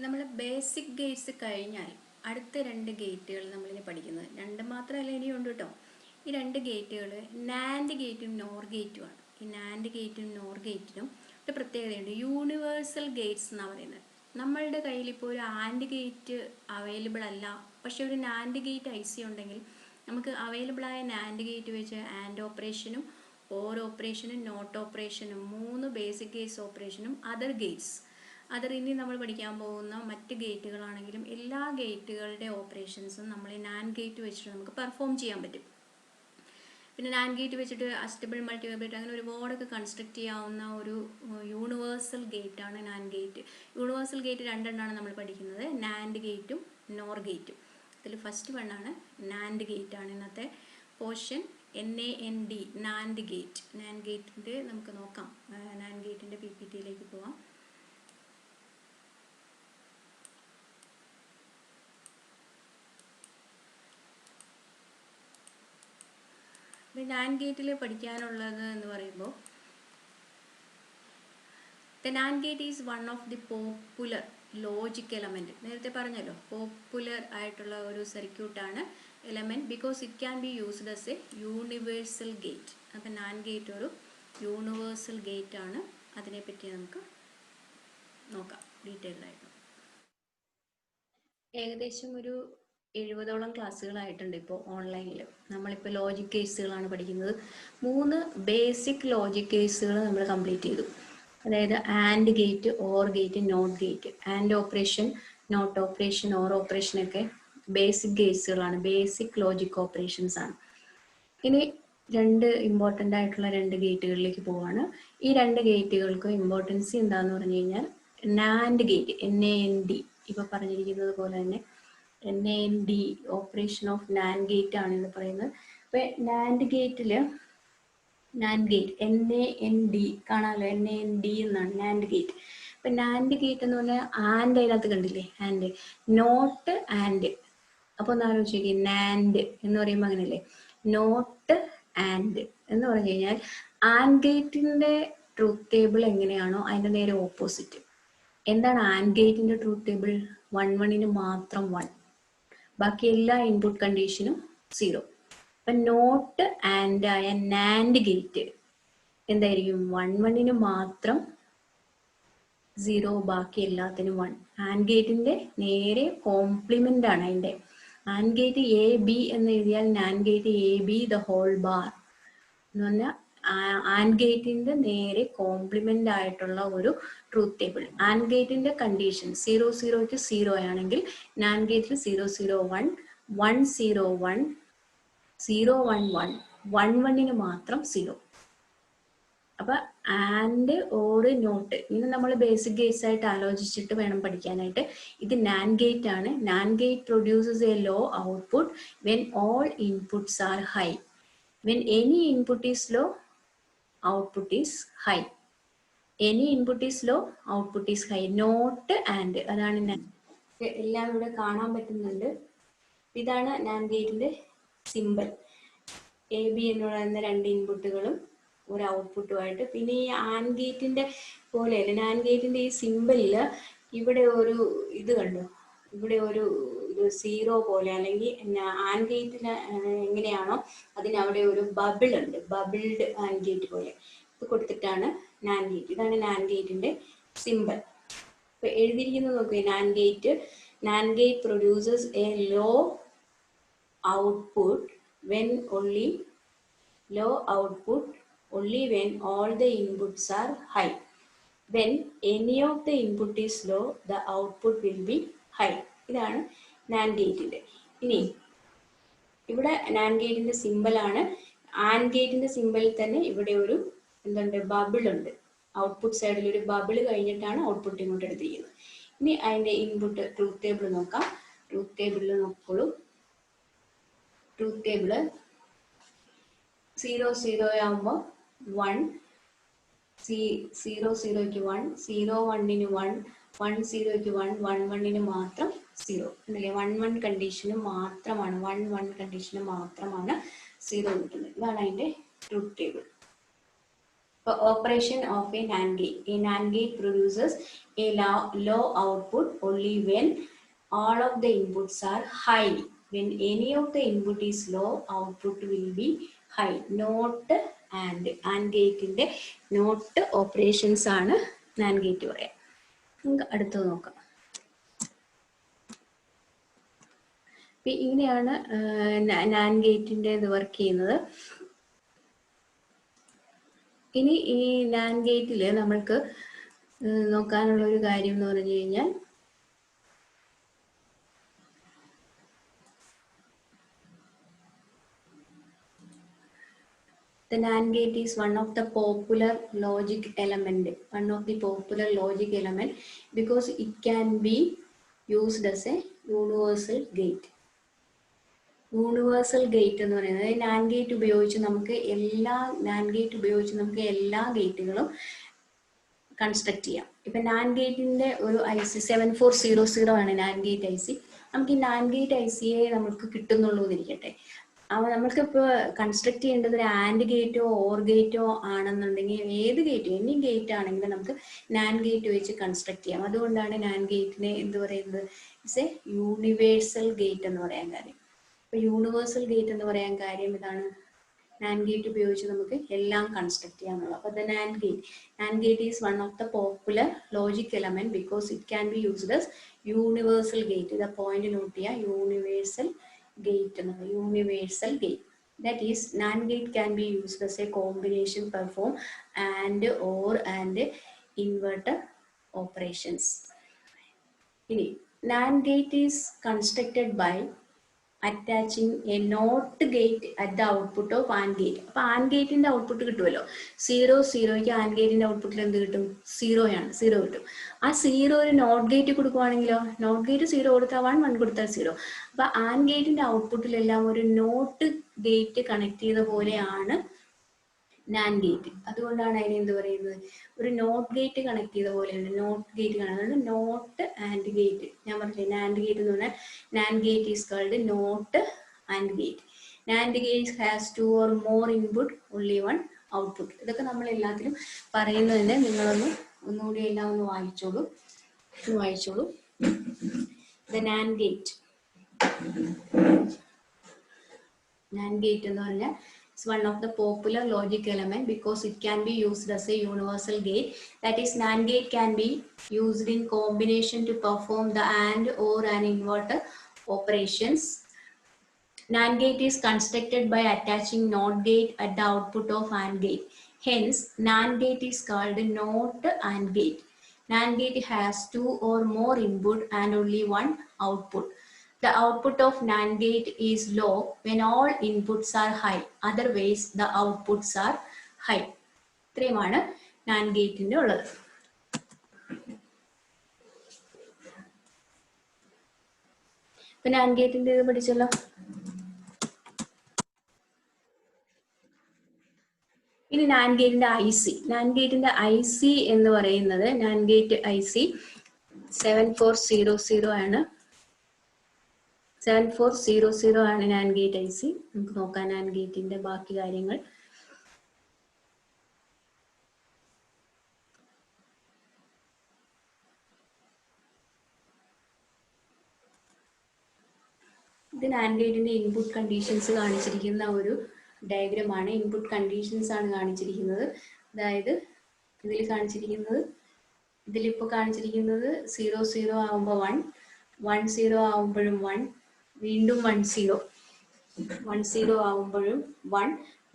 നമ്മൾ basic Gates കഴിഞ്ഞാൽ അടുത്ത രണ്ട് ഗേറ്റുകൾ നമ്മളിനി പഠിക്കുന്നത്, രണ്ട് മാത്രമല്ല ഇനിയുണ്ട് കേട്ടോ. ഈ രണ്ട് ഗേറ്റുകൾ നാൻഡ് ഗേറ്റും നോർ ഗേറ്റുമാണ്. ഈ നാൻഡ് ഗേറ്റും നോർ ഗേറ്റിനും ഒരു പ്രത്യേകതയുണ്ട്, യൂണിവേഴ്സൽ ഗേറ്റ്സ് എന്നാണ് പറയുന്നത്. നമ്മളുടെ കയ്യിൽ ഇപ്പോൾ ഒരു ആൻഡ് ഗേറ്റ് അവൈലബിൾ അല്ല, പക്ഷെ ഒരു നാൻഡ് ഗേറ്റ് ഐ സി ഉണ്ടെങ്കിൽ നമുക്ക് അവൈലബിളായ നാൻഡ് ഗേറ്റ് വെച്ച് ആൻഡ് ഓപ്പറേഷനും ഓർ ഓപ്പറേഷനും നോട്ട് ഓപ്പറേഷനും 3 ബേസിക് ഗേറ്റ്സ് ഓപ്പറേഷനും അതർ ഗേറ്റ്സ് ഇനി നമ്മൾ പഠിക്കാൻ പോകുന്ന മറ്റ് ഗേറ്റുകളാണെങ്കിലും എല്ലാ ഗേറ്റുകളുടെ ഓപ്പറേഷൻസും നമ്മൾ ഈ നാൻഡ് ഗേറ്റ് വെച്ചിട്ട് നമുക്ക് പെർഫോം ചെയ്യാൻ പറ്റും. പിന്നെ നാൻഡ് ഗേറ്റ് വെച്ചിട്ട് അസ്റ്റബിൾ മൾട്ടിവേബിൾ അങ്ങനെ ഒരുപാടൊക്കെ കൺസ്ട്രക്ട് ചെയ്യാവുന്ന ഒരു യൂണിവേഴ്സൽ ഗേറ്റാണ് നാൻഡ് ഗേറ്റ്. യൂണിവേഴ്സൽ ഗേറ്റ് രണ്ടെണ്ണമാണ് നമ്മൾ പഠിക്കുന്നത്, നാൻഡ് ഗേറ്റും നോർ ഗേറ്റും. അതിൽ ഫസ്റ്റ് വണ്ണാണ് നാൻഡ് ഗേറ്റ് ആണ് ഇന്നത്തെ portion. NAND NAND gate. NAND ഗേറ്റിൻ്റെ നമുക്ക് നോക്കാം. നാൻഡ് ഗേറ്റിൻ്റെ PPTയിലേക്ക് പോവാം. നാൻഡ് ഗേറ്റിൽ പഠിക്കാനുള്ളത് എന്ന് പറയുമ്പോൾ, the NAND gate is one of the popular logic element. നേരത്തെ പറഞ്ഞല്ലോ, പോപ്പുലർ ആയിട്ടുള്ള ഒരു സർക്യൂട്ടാണ് element, because it can be used as A universal gate. അപ്പം നാൻഡ് ഗേറ്റ് ഒരു യൂണിവേഴ്സൽ ഗേറ്റ് ആണ്. അതിനെപ്പറ്റി നമുക്ക് നോക്കാം ഡീറ്റെയിൽഡ് ആയിട്ട്. ഏകദേശം ഒരു 70ഓളം ക്ലാസ്സുകളായിട്ടുണ്ട് ഇപ്പോൾ ഓൺലൈനിൽ. നമ്മളിപ്പോൾ ലോജിക് കേസുകളാണ് പഠിക്കുന്നത്. 3 ബേസിക് ലോജിക് കേസുകൾ നമ്മൾ കംപ്ലീറ്റ് ചെയ്തു. അതായത് and gate, or gate, not gate. And operation, not operation, or operation ഒക്കെ ബേസിക് കേസുകളാണ്, ബേസിക് ലോജിക് ഓപ്പറേഷൻസ് ആണ്. ഇനി രണ്ട് ഇമ്പോർട്ടൻ്റ് ആയിട്ടുള്ള രണ്ട് ഗേറ്റുകളിലേക്ക് പോവാണ്. ഈ രണ്ട് ഗേറ്റുകൾക്ക് ഇമ്പോർട്ടൻസ് എന്താന്ന് പറഞ്ഞു കഴിഞ്ഞാൽ, നാൻഡ് ഗേറ്റ് NAND ഇപ്പോൾ പറഞ്ഞിരിക്കുന്നത് പോലെ തന്നെ NAND operation of NAND gate ആണ് എന്ന് പറയുന്നത്. അപ്പോൾ നാൻഡ് ഗേറ്റിൽ നാൻഡ് ഗേറ്റ് NAND കാണാമല്ലോ, NAND എന്നാണ് നാൻഡ് ഗേറ്റ്. അപ്പം നാൻഡ് ഗേറ്റ് എന്ന് പറഞ്ഞാൽ ആൻഡ് അതിനകത്ത് കണ്ടില്ലേ, ആൻഡ് നോട്ട് ആൻഡ്. അപ്പോൾ ഒന്ന് ആലോചിച്ചേക്ക്, നാൻഡ് എന്ന് പറയുമ്പോൾ അങ്ങനെയല്ലേ, നോട്ട് ആൻഡ് എന്ന് പറഞ്ഞു കഴിഞ്ഞാൽ ആൻഡ് ഗേറ്റിൻ്റെ ട്രൂത്ത് ടേബിൾ എങ്ങനെയാണോ അതിൻ്റെ നേരെ ഓപ്പോസിറ്റ്. എന്താണ് ആൻഡ് ഗേറ്റിൻ്റെ ട്രൂത്ത് ടേബിൾ? 1 1 മാത്രം 1, ബാക്കി എല്ലാ ഇൻപുട്ട് കണ്ടീഷനും 0. അപ്പം നോട്ട് ആൻഡ് ആയ നാൻഡ് ഗേറ്റ് എന്തായിരിക്കും? 1 1 മാത്രം 0, ബാക്കി എല്ലാത്തിനും 1. ആൻഡ് ഗേറ്റിന്റെ നേരെ കോംപ്ലിമെന്റ് ആണ് അതിന്റെ. ആൻഡ് ഗേറ്റ് AB എന്ന് എഴുതിയാൽ NAND gate AB the whole bar എന്ന് പറഞ്ഞാൽ ആൻഡ് ഗേറ്റിന്റെ നേരെ കോംപ്ലിമെന്റ് ആയിട്ടുള്ള ഒരു ട്രൂത്ത് ടേബിൾ. ആൻഡ് ഗേറ്റിന്റെ കണ്ടീഷൻ 0 0 0 ആണെങ്കിൽ നാൻഡ് ഗേറ്റിൽ 0 0 1 1 0 1 0 1 1 1 1 മാത്രം 0. അപ്പൊ ആൻഡ് ഓർ നോട്ട് ഇനി നമ്മൾ ബേസിക് ഗേറ്റ്സ് ആയിട്ട് ആലോചിച്ചിട്ട് വേണം പഠിക്കാനായിട്ട്. ഇത് നാൻഡ് ഗേറ്റ് ആണ്. NAND gate produces a low output when all inputs are high. When any input is low, output is high. Any input is low, output is high. Not and, അതാണ് NAND. എല്ലാം ഇവിടെ കാണാൻ പറ്റുന്നുണ്ട്. ഇതാണ് NAND ഗേറ്റിന്റെ simple. AB എന്ന് പറയുന്ന രണ്ട് ഇൻപുട്ടുകളും ഒരു ഔട്ട്പുട്ടുമായിട്ട്. പിന്നെ ഈ ആൻഡ് ഗേറ്റിന്റെ പോലെയല്ല, നാൻഡ് ഗേറ്റിന്റെ ഈ സിമ്പിളില് ഇവിടെ ഒരു ഇത് കണ്ടു, ഇവിടെ ഒരു ഇത് 0 പോലെ, അല്ലെങ്കിൽ ആൻഡ് ഗേറ്റിന് എങ്ങനെയാണോ അതിനവിടെ ഒരു ബബിൾ ഉണ്ട്, ബബിൾഡ് ആൻഡ് ഗേറ്റ് പോലെ ഇത് കൊടുത്തിട്ടാണ് നാൻഡ് ഗേറ്റ്. ഇതാണ് നാൻഡ് ഗേറ്റിന്റെ സിമ്പിൾ. ഇപ്പൊ എഴുതിയിരിക്കുന്നത് നോക്കുക, NAND gate produces a low output when only all the inputs are high. When any of the input is low, the output will be high. ഇതാണ് NAND ഗേറ്റിന്റെ. ഇനി ഇവിടെ നാൻഡ് ഗേറ്റിന്റെ സിമ്പിൾ ആണ്. ആൻഡ് ഗേറ്റിന്റെ സിമ്പിളിൽ തന്നെ ഇവിടെ ഒരു എന്തുണ്ട്, ബബിൾ ഉണ്ട്. ഔട്ട്പുട്ട് സൈഡിൽ ഒരു ബബിൾ കഴിഞ്ഞിട്ടാണ് ഔട്ട്പുട്ട് ഇങ്ങോട്ട് എടുത്തിരിക്കുന്നത്. ഇനി അതിന്റെ ഇൻപുട്ട് ട്രൂത്ത് ടേബിൾ നോക്കാം. ട്രൂത്ത് ടേബിളിൽ നോക്കോളൂ. ട്രൂത്ത് ടേബിള് 0 0 ആകുമ്പോൾ 1, 0 0 1, 0 1 1, 1 0 1, 1 1 മാത്രം 0 അല്ലേ. 1 1 കണ്ടീഷന് മാത്രമാണ് 1 1 കണ്ടീഷന് മാത്രമാണ് 0 കിട്ടുന്നത്. ഇതാണ് അതിന്റെ truth table. Operation of a NAND gate. A NAND gate produces a low output only when all of the inputs are high. When any of the input is low, output will be high. Not AND gate in the not operations ആണ് NAND gate പറയാം. നമുക്ക് അടുത്തത് നോക്കാം. ഇങ്ങനെയാണ് NAND ഗേറ്റിന്റെ ഇത് work ചെയ്യുന്നത്. ഇനി ഈ NAND ഗേറ്റിൽ നമ്മൾക്ക് നോക്കാനുള്ള ഒരു കാര്യം എന്ന് പറഞ്ഞു കഴിഞ്ഞാൽ the NAND gate is one of the popular logic element, because it can be used as a universal gate. Universal gate എന്ന് പറയുന്നത് NAND ഗേറ്റ് ഉപയോഗിച്ച് നമുക്ക് എല്ലാ ഗേറ്റുകളും കൺസ്ട്രക്ട് ചെയ്യാം. ഇപ്പൊ NAND ഗേറ്റിന്റെ ഒരു IC 7400 ആണ് NAND ഗേറ്റ് IC. നമുക്ക് ഈ NAND ഗേറ്റ് ICയെ നമുക്ക് കിട്ടുന്നുള്ളൂ എന്നിരിക്കട്ടെ. നമ്മൾക്കിപ്പോൾ കൺസ്ട്രക്ട് ചെയ്യേണ്ടത് ഒരു ആൻഡ് ഗേറ്റോ ഓർ ഗേറ്റോ ആണെന്നുണ്ടെങ്കിൽ ഏത് ഗേറ്റോ എനി ഗേറ്റ് ആണെങ്കിലും നമുക്ക് NAND ഗേറ്റ് വെച്ച് കൺസ്ട്രക്ട് ചെയ്യാം. അതുകൊണ്ടാണ് NAND ഗേറ്റിനെ എന്ത് പറയുന്നത്, ഇറ്റ്സ് എ യൂണിവേഴ്സൽ ഗേറ്റ് എന്ന് പറയാൻ കാര്യം. ഇപ്പൊ യൂണിവേഴ്സൽ ഗേറ്റ് എന്ന് പറയാൻ കാര്യം ഇതാണ്, NAND ഗേറ്റ് ഉപയോഗിച്ച് നമുക്ക് എല്ലാം കൺസ്ട്രക്ട് ചെയ്യാന്നുള്ളത്. അപ്പൊ NAND gate is one of the popular logic element because it can be used as universal gate. ഇത് പോയിന്റ് നോട്ട് ചെയ്യുക, യൂണിവേഴ്സൽ gate എന്നുള്ളത്. Universal gate, that is NAND gate can be used as a combination perform and or and inverter operations. ഇനി NAND gate is constructed by attaching a NOT gate at the output of AND gate. അപ്പൊ AND ഗേറ്റിന്റെ output കിട്ടുമല്ലോ, 0 0ക്ക് AND ഗേറ്റിന്റെ ഔട്ട്പുട്ടിൽ എന്ത് കിട്ടും, 0 കിട്ടും. ആ 0 ഒരു നോട്ട് ഗേറ്റ് കൊടുക്കുവാണെങ്കിലോ, നോട്ട് ഗേറ്റ് 0 കൊടുത്താൽ 1 1 കൊടുത്താൽ 0. അപ്പൊ AND ഗേറ്റിന്റെ ഔട്ട്പുട്ടിലെല്ലാം ഒരു നോട്ട് ഗേറ്റ് കണക്ട് ചെയ്ത പോലെയാണ് NAND ഗേറ്റ്. അതുകൊണ്ടാണ് അതിനെ എന്ത് പറയുന്നത്, ഒരു നോട്ട് ഗേറ്റ് കണക്ട് ചെയ്ത പോലെയാണ്. നോട്ട് ഗേറ്റ് കാണുന്നത് നോട്ട് ആൻഡ് ഗേറ്റ്. ഞാൻ പറഞ്ഞില്ലേ NAND ഗേറ്റ് എന്ന് പറഞ്ഞാൽ NAND gate is called not and gate. NAND gate has 2 or more input, only 1 output. ഇതൊക്കെ നമ്മൾ എല്ലാത്തിലും പറയുന്നതിന് ഒന്നുകൂടി എല്ലാം ഒന്ന് വായിച്ചോളൂ. The NAND gate എന്ന് പറഞ്ഞാൽ it's one of the popular logic element because it can be used as a universal gate. That is, NAND gate can be used in combination to perform the AND or an inverter operations. NAND gate is constructed by attaching NOT gate at the output of AND gate. Hence, NAND gate is called NOT AND gate. NAND gate has 2 or more input and only 1 output. The output of NAND gate is low when all inputs are high. Otherwise, the outputs are high. ഇത്രയുമാണ് NAND ഗേറ്റിന്റെ ഉള്ളത്. ഇപ്പൊ NAND ഗേറ്റിന്റെ ഇത് പഠിച്ചല്ലോ. ഇനി NAND ഗേറ്റിന്റെ IC എന്ന് പറയുന്നത് NAND ഗേറ്റ് IC 7400 ആണ്. 7400 ആണ് NAND ഗേറ്റ് IC. നമുക്ക് നോക്കാം NAND ഗേറ്റിന്റെ ബാക്കി കാര്യങ്ങൾ. ഇത് NAND ഗേറ്റിന്റെ ഇൻപുട്ട് കണ്ടീഷൻസ് കാണിച്ചിരിക്കുന്ന ഒരു ഡയഗ്രമാണ്. ഇൻപുട്ട് കണ്ടീഷൻസ് ആണ് കാണിച്ചിരിക്കുന്നത്. അതായത് ഇതിലിപ്പോൾ കാണിച്ചിരിക്കുന്നത് 0 0 ആവുമ്പോൾ 1 1 0 ആവുമ്പോഴും 1, വീണ്ടും 1 0 ആവുമ്പോഴും 1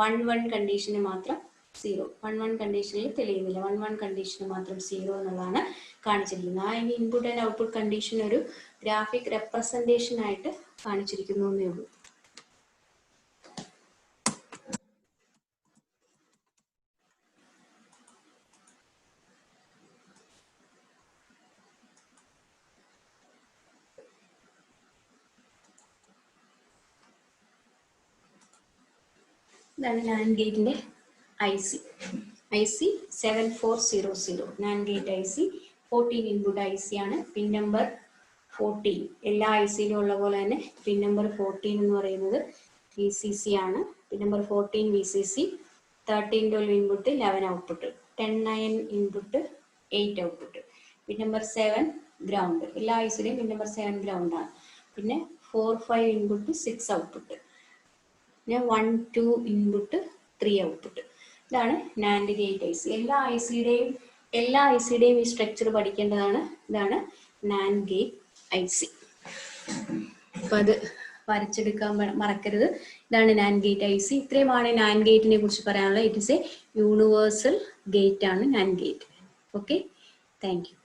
1 1 കണ്ടീഷന് മാത്രം 0. 1 1 കണ്ടീഷനിൽ തെളിയുന്നില്ല, 1 1 കണ്ടീഷന് മാത്രം 0 എന്നുള്ളതാണ് കാണിച്ചിരിക്കുന്നത്. ആ ഇനി ഇൻപുട്ട് ആൻഡ് ഔട്ട്പുട്ട് കണ്ടീഷൻ ഒരു ഗ്രാഫിക് റെപ്രസെന്റേഷൻ ആയിട്ട് കാണിച്ചിരിക്കുന്നു എന്നേ ഉള്ളൂ. ഇതാണ് NAND ഗേറ്റിന്റെ IC 7400. NAND gate IC 14 input IC ആണ്. പിൻ നമ്പർ 14 എല്ലാ ICയിലും ഉള്ള പോലെ തന്നെ പിൻ നമ്പർ 14 എന്ന് പറയുന്നത് VCC ആണ്. Pin number 14 VCC, 13-12 input 11 output, 10-9 input 8 output. Pin number 7 ground, എല്ലാ ഐസിയുടെയും പിൻ നമ്പർ 7 ഗ്രൗണ്ട് ആണ്. പിന്നെ 4-5 ഇൻപുട്ട് 6 ഔട്ട്പുട്ട്, പിന്നെ 1-2 ഇൻപുട്ട് 3 ഔട്ട്പുട്ട്. ഇതാണ് നാൻഡ് ഗേറ്റ് ഐ സി. എല്ലാ ഐ സിയുടെയും ഈ സ്ട്രക്ചർ പഠിക്കേണ്ടതാണ്. ഇതാണ് നാൻഡ് ഗേറ്റ് ഐ സി. അപ്പൊ അത് വരച്ചെടുക്കാൻ മറക്കരുത്. ഇതാണ് നാൻഡ് ഗേറ്റ് ഐ സി. ഇത്രയുമാണ് നാൻഡ് ഗേറ്റിനെ കുറിച്ച് പറയാനുള്ളത്. It is a universal gate ആണ് NAND gate. Okay, thank U.